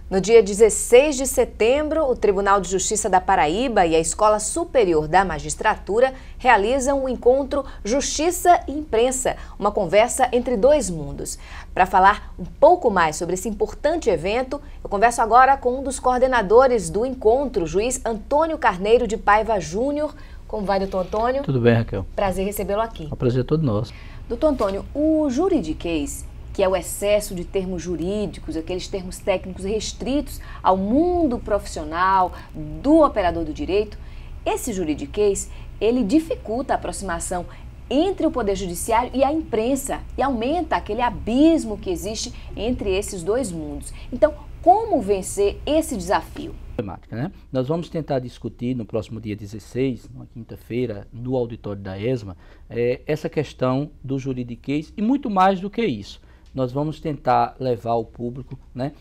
No dia 16 de setembro, o Tribunal de Justiça da Paraíba e a Escola Superior da Magistratura realizam o encontro Justiça e Imprensa, uma conversa entre dois mundos. Para falar um pouco mais sobre esse importante evento, eu converso agora com um dos coordenadores do encontro, o juiz Antônio Carneiro de Paiva Júnior. Como vai, doutor Antônio? Tudo bem, Raquel. Prazer recebê-lo aqui. É um prazer todo nosso. Doutor Antônio, o juridiquês, que é o excesso de termos jurídicos, aqueles termos técnicos restritos ao mundo profissional do operador do direito, esse juridiquês, ele dificulta a aproximação entre o Poder Judiciário e a imprensa e aumenta aquele abismo que existe entre esses dois mundos. Então, como vencer esse desafio? Né? Nós vamos tentar discutir no próximo dia 16, na quinta-feira, no auditório da ESMA, essa questão do juridiquês e muito mais do que isso. Nós vamos tentar levar ao público, né,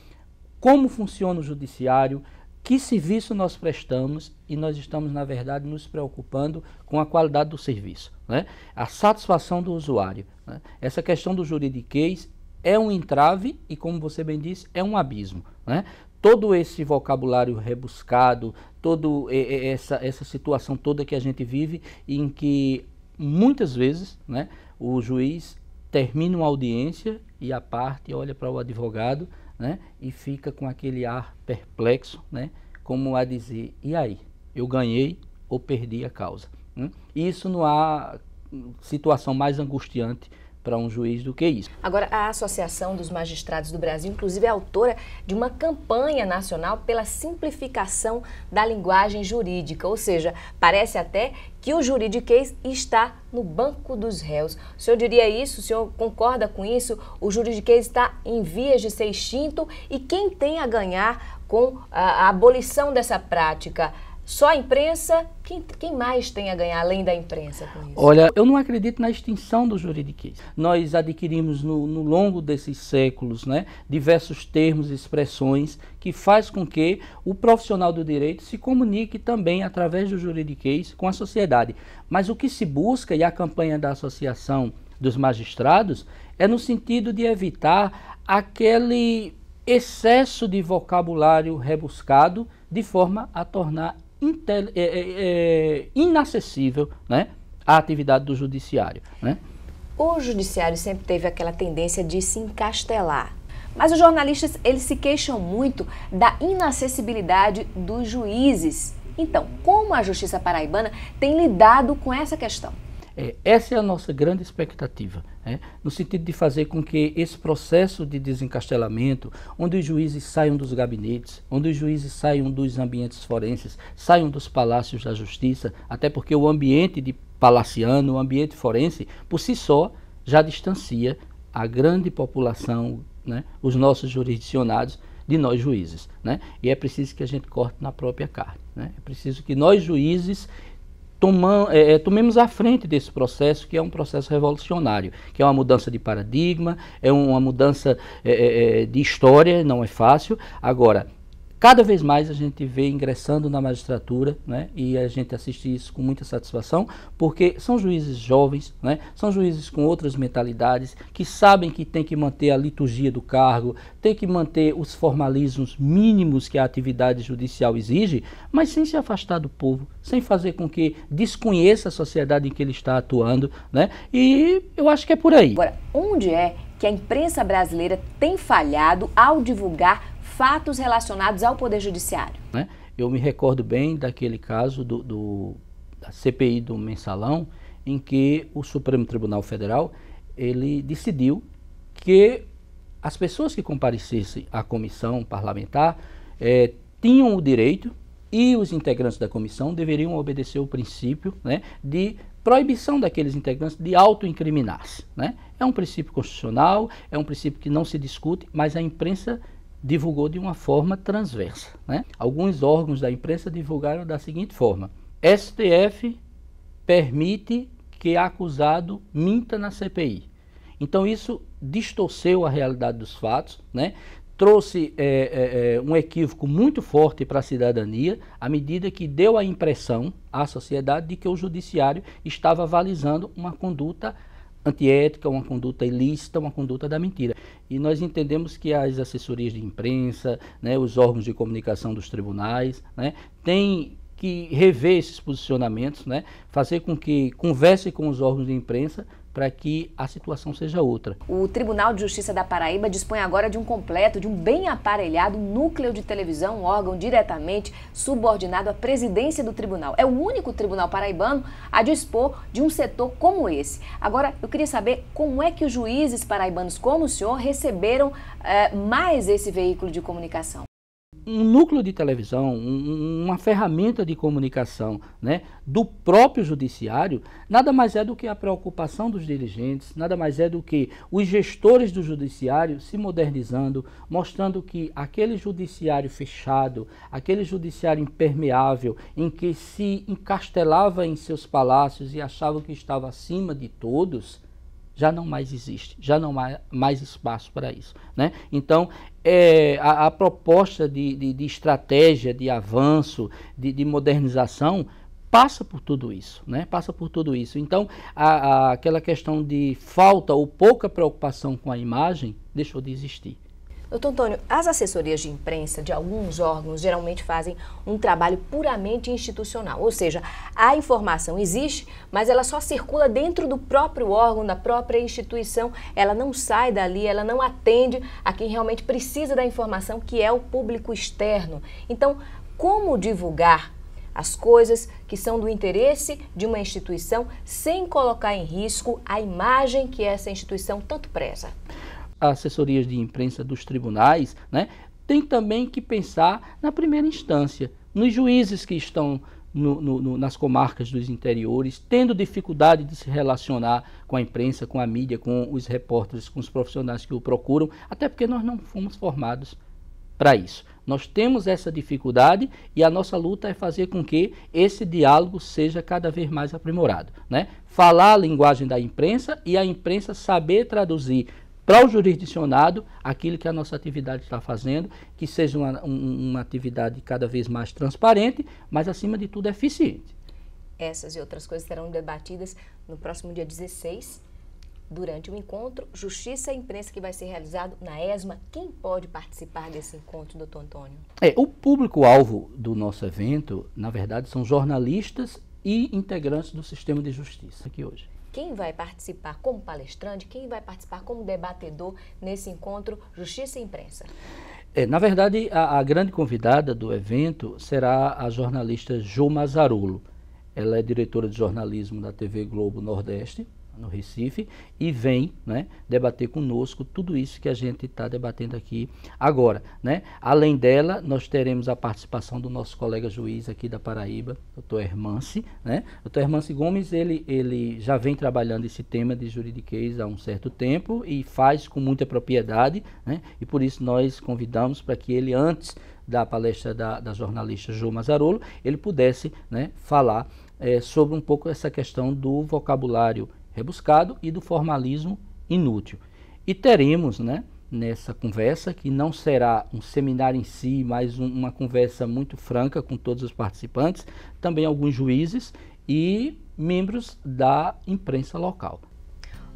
como funciona o judiciário, que serviço nós prestamos e nós estamos, na verdade, nos preocupando com a qualidade do serviço, né, a satisfação do usuário. Né. Essa questão do juridiquês é um entrave e, como você bem disse, é um abismo. Né. Todo esse vocabulário rebuscado, toda essa situação toda que a gente vive, em que muitas vezes, né, o juiz termina uma audiência e a parte olha para o advogado, né, e fica com aquele ar perplexo, né, como a dizer, e aí, eu ganhei ou perdi a causa? Né? Isso não há situação mais angustiante para um juiz do que isso. Agora, a Associação dos Magistrados do Brasil, inclusive, é autora de uma campanha nacional pela simplificação da linguagem jurídica, ou seja, parece até que o juridiquês está no banco dos réus. O senhor diria isso? O senhor concorda com isso? O juridiquês está em vias de ser extinto e quem tem a ganhar com a abolição dessa prática? Só a imprensa? Quem mais tem a ganhar além da imprensa com isso? Olha, eu não acredito na extinção do juridiquês. Nós adquirimos no longo desses séculos, né, diversos termos e expressões que faz com que o profissional do direito se comunique também através do juridiquês com a sociedade. Mas o que se busca, e a campanha da Associação dos Magistrados, é no sentido de evitar aquele excesso de vocabulário rebuscado de forma a tornar inacessível, né, a atividade do judiciário. Né? O judiciário sempre teve aquela tendência de se encastelar, mas os jornalistas eles se queixam muito da inacessibilidade dos juízes. Então, como a Justiça Paraibana tem lidado com essa questão? Essa é a nossa grande expectativa, né? No sentido de fazer com que esse processo de desencastelamento, onde os juízes saiam dos gabinetes, onde os juízes saiam dos ambientes forenses, saiam dos palácios da justiça, até porque o ambiente de palaciano, o ambiente forense, por si só, já distancia a grande população, né, os nossos jurisdicionados, de nós juízes. Né? E é preciso que a gente corte na própria carne. Né? É preciso que nós juízes tomemos à frente desse processo, que é um processo revolucionário, que é uma mudança de paradigma, é uma mudança de história, não é fácil. Agora, cada vez mais a gente vê ingressando na magistratura, né, e a gente assiste isso com muita satisfação, porque são juízes jovens, né, são juízes com outras mentalidades, que sabem que tem que manter a liturgia do cargo, tem que manter os formalismos mínimos que a atividade judicial exige, mas sem se afastar do povo, sem fazer com que desconheça a sociedade em que ele está atuando, né, e eu acho que é por aí. Agora, onde é que a imprensa brasileira tem falhado ao divulgar fatos relacionados ao Poder Judiciário? Né? Eu me recordo bem daquele caso da CPI do Mensalão, em que o Supremo Tribunal Federal ele decidiu que as pessoas que comparecessem à comissão parlamentar tinham o direito, e os integrantes da comissão deveriam obedecer o princípio, né, de proibição daqueles integrantes de autoincriminar-se. Né? É um princípio constitucional, é um princípio que não se discute, mas a imprensa divulgou de uma forma transversa. Né? Alguns órgãos da imprensa divulgaram da seguinte forma: STF permite que acusado minta na CPI. Então isso distorceu a realidade dos fatos, né? Trouxe um equívoco muito forte para a cidadania, à medida que deu a impressão à sociedade de que o judiciário estava avalizando uma conduta antiética, uma conduta ilícita, uma conduta da mentira. E nós entendemos que as assessorias de imprensa, né, os órgãos de comunicação dos tribunais, né, têm que rever esses posicionamentos, né, fazer com que converse com os órgãos de imprensa para que a situação seja outra. O Tribunal de Justiça da Paraíba dispõe agora de um completo, de um bem aparelhado núcleo de televisão, um órgão diretamente subordinado à presidência do tribunal. É o único tribunal paraibano a dispor de um setor como esse. Agora, eu queria saber como é que os juízes paraibanos como o senhor receberam mais esse veículo de comunicação. Um núcleo de televisão, uma ferramenta de comunicação, né, do próprio judiciário, nada mais é do que a preocupação dos dirigentes, nada mais é do que os gestores do judiciário se modernizando, mostrando que aquele judiciário fechado, aquele judiciário impermeável, em que se encastelava em seus palácios e achava que estava acima de todos, já não mais existe, já não há mais espaço para isso, né? Então, a proposta de estratégia, de avanço, de modernização, passa por tudo isso, né? Passa por tudo isso. Então, aquela questão de falta ou pouca preocupação com a imagem deixou de existir. Doutor Antônio, as assessorias de imprensa de alguns órgãos geralmente fazem um trabalho puramente institucional, ou seja, a informação existe, mas ela só circula dentro do próprio órgão, da própria instituição, ela não sai dali, ela não atende a quem realmente precisa da informação, que é o público externo. Então, como divulgar as coisas que são do interesse de uma instituição sem colocar em risco a imagem que essa instituição tanto preza? Assessorias de imprensa dos tribunais, né, tem também que pensar na primeira instância, nos juízes que estão nas comarcas dos interiores, tendo dificuldade de se relacionar com a imprensa, com a mídia, com os repórteres, com os profissionais que o procuram, até porque nós não fomos formados para isso. Nós temos essa dificuldade e a nossa luta é fazer com que esse diálogo seja cada vez mais aprimorado, né? Falar a linguagem da imprensa e a imprensa saber traduzir para o jurisdicionado aquilo que a nossa atividade está fazendo, que seja uma atividade cada vez mais transparente, mas acima de tudo eficiente. Essas e outras coisas serão debatidas no próximo dia 16, durante o encontro Justiça e Imprensa, que vai ser realizado na ESMA. Quem pode participar desse encontro, doutor Antônio? O público-alvo do nosso evento, na verdade, são jornalistas e integrantes do sistema de justiça aqui hoje. Quem vai participar como palestrante, quem vai participar como debatedor nesse encontro Justiça e Imprensa? Na verdade, a grande convidada do evento será a jornalista Jo Mazzarolo. Ela é diretora de jornalismo da TV Globo Nordeste, no Recife, e vem, né, debater conosco tudo isso que a gente está debatendo aqui agora, né? Além dela, nós teremos a participação do nosso colega juiz aqui da Paraíba, doutor Hermance, né? Doutor Hermance Gomes, ele já vem trabalhando esse tema de juridiquês há um certo tempo e faz com muita propriedade, né? E por isso nós convidamos para que ele, antes da palestra da jornalista Jo Mazzarolo, ele pudesse, né, falar sobre um pouco essa questão do vocabulário rebuscado e do formalismo inútil. E teremos, né, nessa conversa, que não será um seminário em si, mas uma conversa muito franca com todos os participantes, também alguns juízes e membros da imprensa local.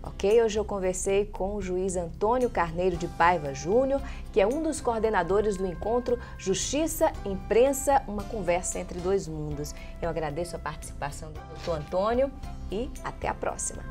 Ok, hoje eu conversei com o juiz Antônio Carneiro de Paiva Júnior, que é um dos coordenadores do encontro Justiça, Imprensa, uma conversa entre dois mundos. Eu agradeço a participação do doutor Antônio e até a próxima.